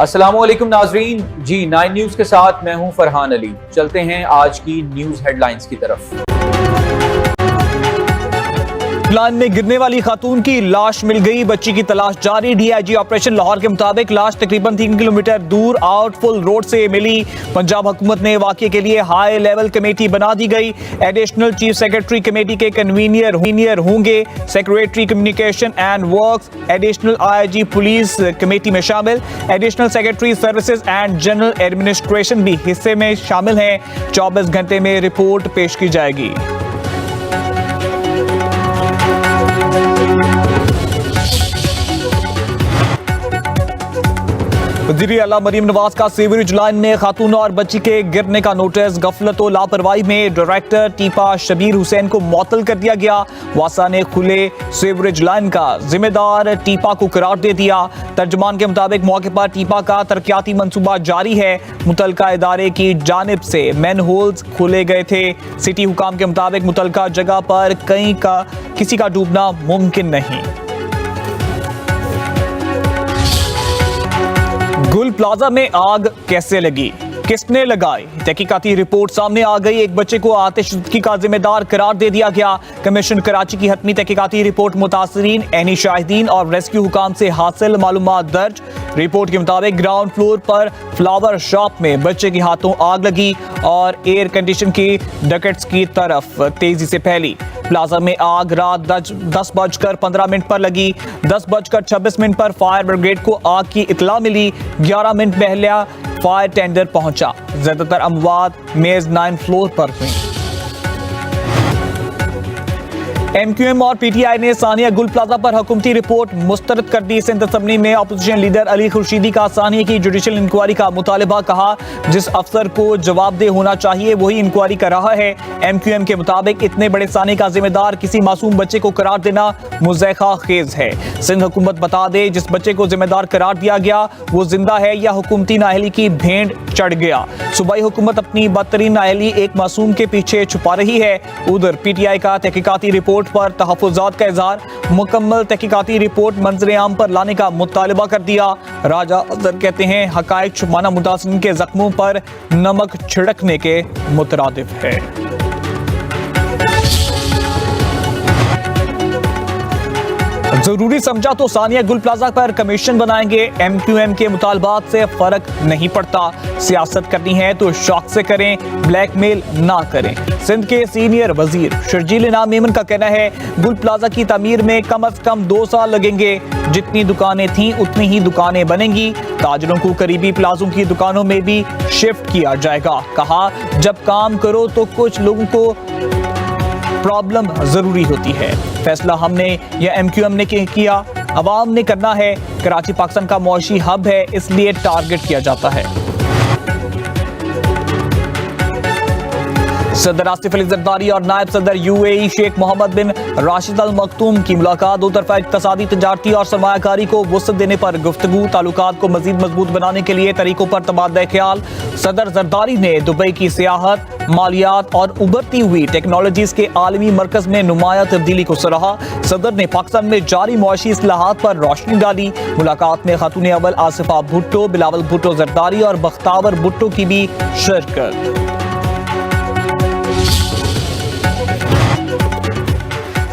अस्सलामुअलैकुम नाजरीन, जी 9 न्यूज़ के साथ मैं हूं फरहान अली। चलते हैं आज की न्यूज़ हेडलाइंस की तरफ। प्लान में गिरने वाली खातून की लाश मिल गई, बच्ची की तलाश जारी। डीआईजी ऑपरेशन लाहौर के मुताबिक लाश तकरीबन 3 किलोमीटर दूर आउटफुल रोड से मिली। पंजाब हुकूमत ने वाक़े के लिए हाई लेवल कमेटी बना दी गई। एडिशनल चीफ सेक्रेटरी कमेटी के कन्वीनियर होंगे secretary communication and works. Additional IG police committee में शामिल। Additional secretary services and general administration भी हिस्से में शामिल हैं। 24 घंटे में रिपोर्ट पेश की जाएगी। वज़ीर आला मरीम नवाज का सीवरेज लाइन में खातून और बच्ची के गिरने का नोटिस। गफलत और लापरवाही में डायरेक्टर टीपा शबीर हुसैन को मुअत्तल कर दिया गया। वासा ने खुले सीवरेज लाइन का जिम्मेदार टीपा को करार दे दिया। तर्जमान के मुताबिक मौके पर टीपा का तरक्याती मंसूबा जारी है। मुतलका इदारे की जानिब से मैन होल्स खोले गए थे। सिटी हुकाम के मुताबिक मुतलका जगह पर किसी का डूबना मुमकिन नहीं। गुल प्लाजा में आग कैसे लगी, किसने लगाई? तहकीकाती रिपोर्ट सामने आ गई। एक बच्चे को आतिशज़दगी का जिम्मेदार करार दे दिया गया। कमीशन कराची की हतमी तहकीकाती रिपोर्ट मुतासरीन, ऐनी शाहिदीन और रेस्क्यू हुकाम से हासिल मालूमात दर्ज। रिपोर्ट के मुताबिक ग्राउंड फ्लोर पर फ्लावर शॉप में बच्चे के हाथों आग लगी और एयर कंडीशन की डकेट्स की तरफ तेजी से फैली। प्लाजा में आग रात 10:15 पर लगी। 10:26 पर फायर ब्रिगेड को आग की इतला मिली। 11 मिनट पहले फायर टेंडर पहुंचा। ज्यादातर अमवात मेज 9 फ्लोर पर हुई। MQM और PTI ने सानिया गुल प्लाजा पर हुकूमती रिपोर्ट मुस्तरद कर दी। सिंध असम्बली में अपोजिशन लीडर अली खुर्शीदी का सानिया की जुडिशल इंक्वायरी का मुतालबा। कहा, जिस अफसर को जवाबदेह होना चाहिए वही इंक्वायरी कर रहा है। MQM के मुताबिक इतने बड़े सानिया का जिम्मेदार किसी मासूम बच्चे को करार देना मुज़ैक़ा खेज है। सिंध हुकूमत बता दे जिस बच्चे को जिम्मेदार करार दिया गया वो जिंदा है या हुकूमती नाअहली की भेंट चढ़ गया। सूबाई हुकूमत अपनी बदतरीन नाअहली एक मासूम के पीछे छुपा रही है। उधर PTI का तहकीकाती रिपोर्ट पर तहफ़्फ़ुज़ात का इज़हार। मुकम्मल तहकीकाती रिपोर्ट मंज़र आम पर लाने का मुतालबा कर दिया। राजा अज़हर कहते हैं, हक़ाइक़ छुपाना मुतासिरीन के ज़ख्मों पर नमक छिड़कने के मुतरादिफ है। जरूरी समझा तो सानिया गुल प्लाजा पर कमीशन बनाएंगे। MQM के मुतालबात से फर्क नहीं पड़ता। सियासत करनी है तो शौक से करें, ब्लैकमेल ना करें। सिंध के सीनियर वजीर शर्जील इनाम मेमन का कहना है, गुल प्लाजा की तमीर में कम अज कम 2 साल लगेंगे। जितनी दुकानें थीं उतनी ही दुकानें बनेंगी। ताजरों को करीबी प्लाजों की दुकानों में भी शिफ्ट किया जाएगा। कहा, जब काम करो तो कुछ लोगों को प्रॉब्लम जरूरी होती है। फैसला हमने या MQM ने किया, अवाम ने करना है। कराची पाकिस्तान का मौशी हब है, इसलिए टारगेट किया जाता है। सदर आसिफ अली जरदारी और नायब सदर UAE शेख मोहम्मद बिन राशिद अल मखतूम की मुलाकात। दो तरफा इक्तसादी, तजारती और सरमायाकारी को वुसअत देने पर गुफ्तगू। ताल्लुकात को मजीद मजबूत बनाने के लिए तरीकों पर तबादला ख्याल। सदर जरदारी ने दुबई की सियाहत, मालियात और उभरती हुई टेक्नोलॉजीज के आलमी मरकज में नुमाया तब्दीली को सराहा। सदर ने पाकिस्तान में जारी मुआशी इस्लाहात पर रोशनी डाली। मुलाकात में खातून अव्वल आसिफा भुट्टो, बिलावल भुट्टो जरदारी और बख्तावर भुट्टो की भी शिरकत।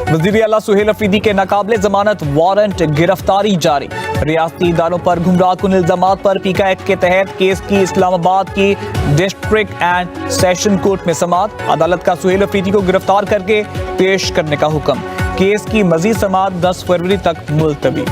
वज़ीर आला सुहेल अफरीदी के नाकाबिले जमानत वारंट गिरफ्तारी जारी। रियासती इदारों पर गुमराहकुन इल्जामात पर PKF के तहत केस की इस्लामाबाद की डिस्ट्रिक्ट एंड सेशन कोर्ट में समाअत। अदालत का सुहेल अफरीदी को गिरफ्तार करके पेश करने का हुक्म। केस की मजीद समाअत 10 फरवरी तक मुलतवी।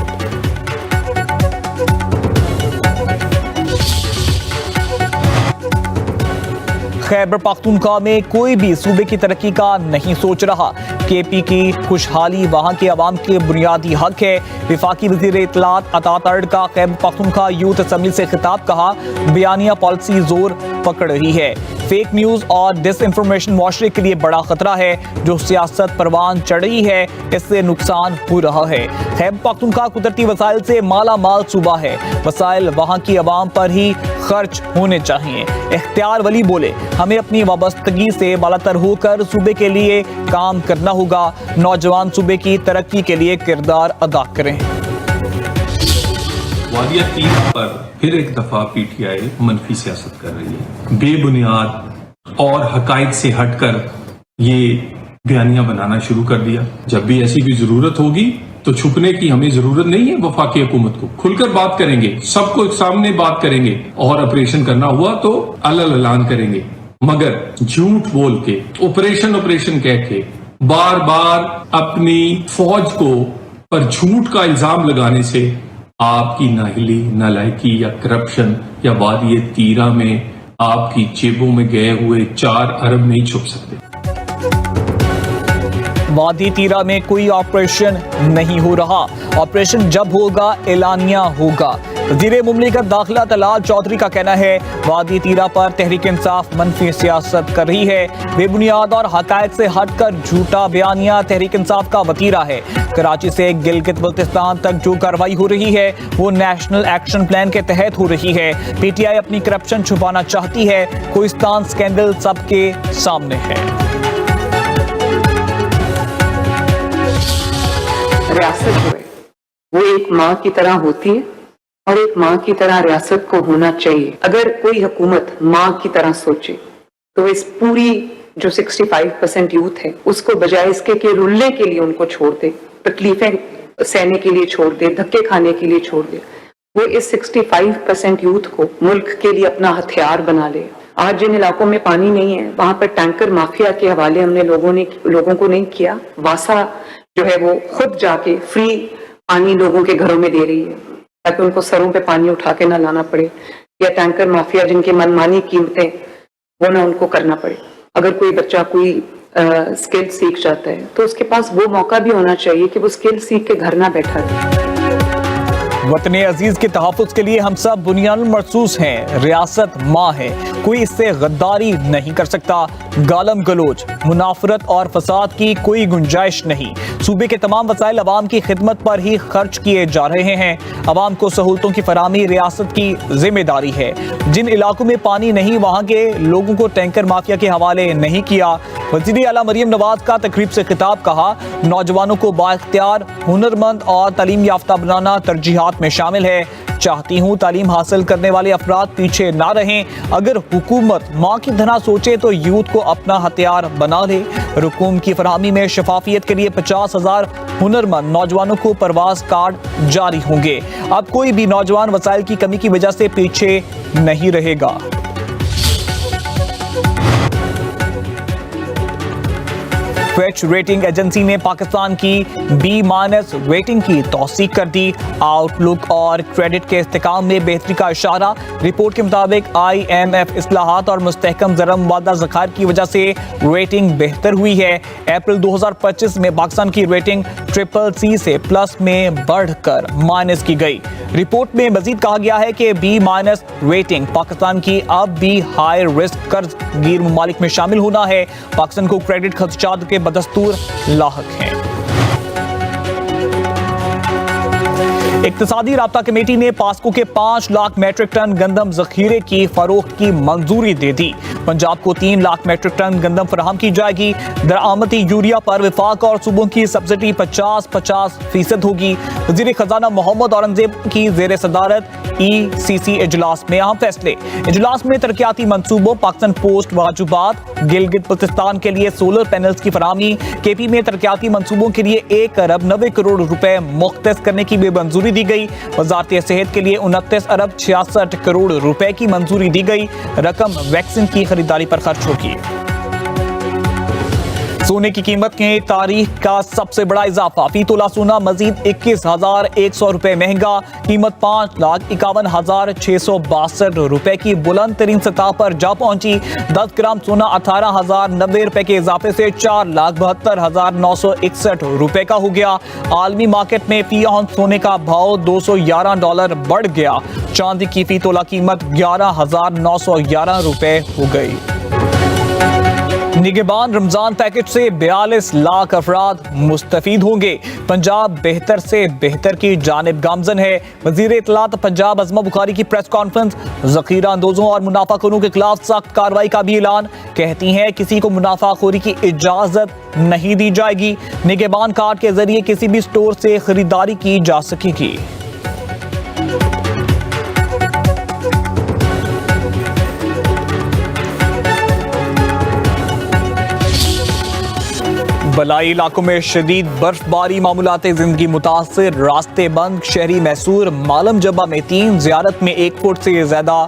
खैबर पख्तूनख्वा में कोई भी सूबे की तरक्की का नहीं सोच रहा। KP की खुशहाली वहाँ के अवाम के बुनियादी हक है। विफाकी वज़ीर इत्तलात अता तर्ड का खैबर पख्तूनख्वा यूथ असम्बली से खिताब। कहा, बयानिया पॉलिसी जोर पकड़ रही है। फेक न्यूज़ और डिसइंफॉर्मेशन मुआशरे के लिए बड़ा खतरा है। जो सियासत परवान चढ़ रही है इससे नुकसान हो रहा है। खैबर पख्तूनख्वा कुदरती वसाइल से माला माल सूबा है। वसाइल वहाँ की अवाम पर ही खर्च होने चाहिए। इख्तियार वली बोले, हमें अपनी वाबस्तगी से बालातर होकर सूबे के लिए काम करना होगा। नौजवान सूबे की तरक्की के लिए किरदार अदा करें। वादिया 3 पर फिर एक दफा पीटीआई मनफी सियासत कर रही है, बेबुनियाद और हकायक से हटकर ये बयानियां बनाना शुरू कर दिया। जब भी ऐसी कोई जरूरत होगी तो छुपने की हमें जरूरत नहीं है। वफाकी हुकूमत को खुलकर बात करेंगे, सबको सामने बात करेंगे और ऑपरेशन करना हुआ तो अलग ऐलान करेंगे, मगर झूठ बोल के ऑपरेशन कह के बार बार अपनी फौज को पर झूठ का इल्जाम लगाने से आपकी नाहिली, नालायकी या करप्शन या वादी तीरा में आपकी जेबों में गए हुए 4 अरब नहीं छुप सकते। वादी तीरा में कोई ऑपरेशन नहीं हो रहा। ऑपरेशन जब होगा एलानिया होगा। वज़ीर मुमलिकत दाखिला तलाल चौधरी का कहना है वादी तीरा पर तहरीक इंसाफ मनफी सियासत कर रही है। बेबुनियाद और हकायक से हटकर झूठा बयानिया तहरीक इंसाफ का वतीरा है। कराची से गिलगित बल्तिस्तान तक जो कार्रवाई हो रही है वो नेशनल एक्शन प्लान के तहत हो रही है। पीटीआई अपनी करप्शन छुपाना चाहती है। कोहिस्तान स्कैंडल सबके सामने है। रियासत जो है वो एक माँ की तरह होती है और एक माँ की तरह रियासत को होना चाहिए। अगर कोई हुकूमत माँ की तरह सोचे तो इस पूरी जो 65% यूथ है उसको बजाय इसके कि रुलने के लिए उनको छोड़ दे, तकलीफें सहने के लिए छोड़ दे, धक्के खाने के लिए छोड़ दे, वो इस 65% यूथ को मुल्क के लिए अपना हथियार बना ले। आज जिन इलाकों में पानी नहीं है वहां पर टैंकर माफिया के हवाले हमने लोगों को नहीं किया। वासा जो है वो खुद जाके फ्री पानी लोगों के घरों में दे रही है ताकि उनको सरों पे पानी उठा के ना लाना पड़े, या टैंकर माफिया जिनकी मनमानी कीमतें वो ना उनको करना पड़े। अगर कोई बच्चा कोई स्किल सीख जाता है तो उसके पास वो मौका भी होना चाहिए कि वो स्किल सीख के घर ना बैठा रहे। वतन अजीज के तहफ़्फ़ुज़ के लिए हम सब बुनियाद मरसूस हैं। रियासत माँ है, कोई इससे गद्दारी नहीं कर सकता। गालम गलोच, मुनाफरत और फसाद की कोई गुंजाइश नहीं। सूबे के तमाम वसाइल अवाम की खिदमत पर ही खर्च किए जा रहे हैं। अवाम को सहूलतों की फराहमी रियासत की जिम्मेदारी है। जिन इलाकों में पानी नहीं वहाँ के लोगों को टैंकर माफिया के हवाले नहीं किया। वज़ीर आला मरियम नवाज का तकरीब से खिताब, कहा नौजवानों को बाइख्तियार, हुनरमंद और तालीम याफ्ता बनाना तरजीहात में शामिल है। चाहती हूँ तालीम हासिल करने वाले अफराद पीछे ना रहें। अगर हुकूमत माँ की तरह सोचे तो यूथ को अपना हथियार बना ले। रुकूम की फरहमी में शफाफियत के लिए 50,000 हुनरमंद नौजवानों को परवाज कार्ड जारी होंगे। अब कोई भी नौजवान वसाइल की कमी की वजह से पीछे नहीं रहेगा। फिच रेटिंग एजेंसी ने पाकिस्तान की B- रेटिंग की तौसीक कर दी। आउटलुक और क्रेडिट के इस्तेकाम में बेहतरी का इशारा। रिपोर्ट के मुताबिक IMF इस्लाहात और मुस्तहकम ज़रा मुबादला ज़खायर की वजह से रेटिंग बेहतर हुई है। अप्रैल 2025 में पाकिस्तान की रेटिंग CCC से प्लस में बढ़कर माइनस की गई। रिपोर्ट में मजीद कहा गया है कि B- रेटिंग पाकिस्तान की अब भी हाई रिस्क कर्जगीर ममालिक में शामिल होना है। पाकिस्तान को क्रेडिट खदशात के बदस्तूर लाहक हैं। इक्तिसादी राब्ता कमेटी ने पास्को के 5 लाख मेट्रिक टन गंदम जखीरे की फरोख्त की मंजूरी दे दी। पंजाब को 3 लाख मेट्रिक टन गंदम फराहम की जाएगी। दरामदी यूरिया पर विफाक और सूबों की सब्सिडी 50-50% होगी। वज़ीर खजाना मोहम्मद औरंगजेब की जेर सदारत ECC इजलास में अहम फैसले। इजलास में तरक्याती मंसूबों, पाकिस्तान पोस्ट वाजुबात, गिलगित बल्तिस्तान के लिए सोलर पैनल्स की फराहमी, KP में तरक्याती मंसूबों के लिए 1 अरब 90 करोड़ रुपए मुख्तस करने की भी मंजूरी दी गई। वजारत सेहत के लिए 29 अरब 66 करोड़ रुपए की मंजूरी दी गई। रकम वैक्सीन की खरीदारी पर खर्च होगी। सोने की कीमत में तारीख का सबसे बड़ा इजाफा। फी तोला सोना मजीद 21,100 रुपए महंगा। कीमत 5,51,662 रुपए की बुलंद तरीन सतह पर जा पहुंची। 10 ग्राम सोना 18,090 रुपए के इजाफे से 4,72,961 रुपए का हो गया। आलमी मार्केट में फी औंस सोने का भाव $211 बढ़ गया। चांदी की फी तोला कीमत 11,911 रुपए हो गई। निगहबान रमजान पैकेज से 42 लाख अफराद मुस्तफीद होंगे। पंजाब बेहतर से बेहतर की जानिब गामजन है। वजीर इत्तलात पंजाब अज़मा बुखारी की प्रेस कॉन्फ्रेंस। ज़ख़ीरा अंदोजों और मुनाफाखोरों के खिलाफ सख्त कार्रवाई का भी ऐलान। कहती हैं किसी को मुनाफाखोरी की इजाजत नहीं दी जाएगी। निगहबान कार्ड के जरिए किसी भी स्टोर से खरीदारी की जा सकेगी। बलाई इलाकों में शदीद बर्फबारी, मामूलाते जिंदगी मुतासिर, रास्ते बंद। शहरी मैसूर मालम जबा में 3, जियारत में 1 फुट से ज्यादा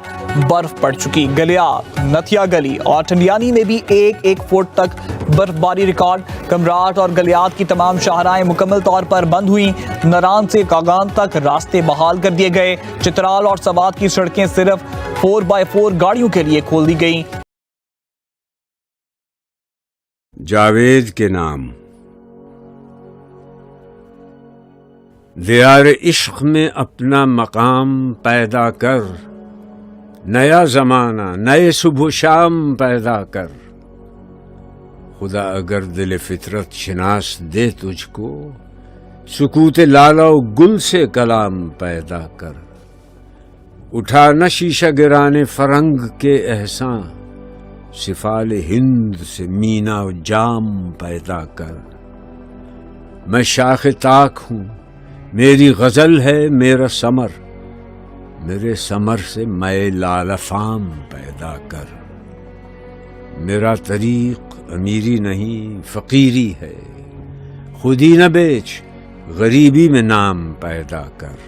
बर्फ पड़ चुकी। गलियात, नथिया गली और टंडियानी में भी 1 फुट तक बर्फबारी रिकॉर्ड। कमराट और गलियात की तमाम शाहराएं मुकम्मल तौर पर बंद हुई। नरान से कागान तक रास्ते बहाल कर दिए गए। चित्राल और सवात की सड़कें सिर्फ 4x4 गाड़ियों के लिए खोल दी गई। जावेद के नाम। दियार इश्क में अपना मकाम पैदा कर, नया जमाना नए सुबह शाम पैदा कर। खुदा अगर दिल फितरत शिनास दे तुझको, सुकूत लालो गुल से कलाम पैदा कर। उठा न शीशा गिराने फरंग के एहसान, सिफाल हिंद से मीना जाम पैदा कर। मैं शाख ताक हूँ, मेरी गजल है मेरा समर, मेरे समर से मैं लालफाम पैदा कर। मेरा तरीक अमीरी नहीं फकीरी है, खुदी न बेच गरीबी में नाम पैदा कर।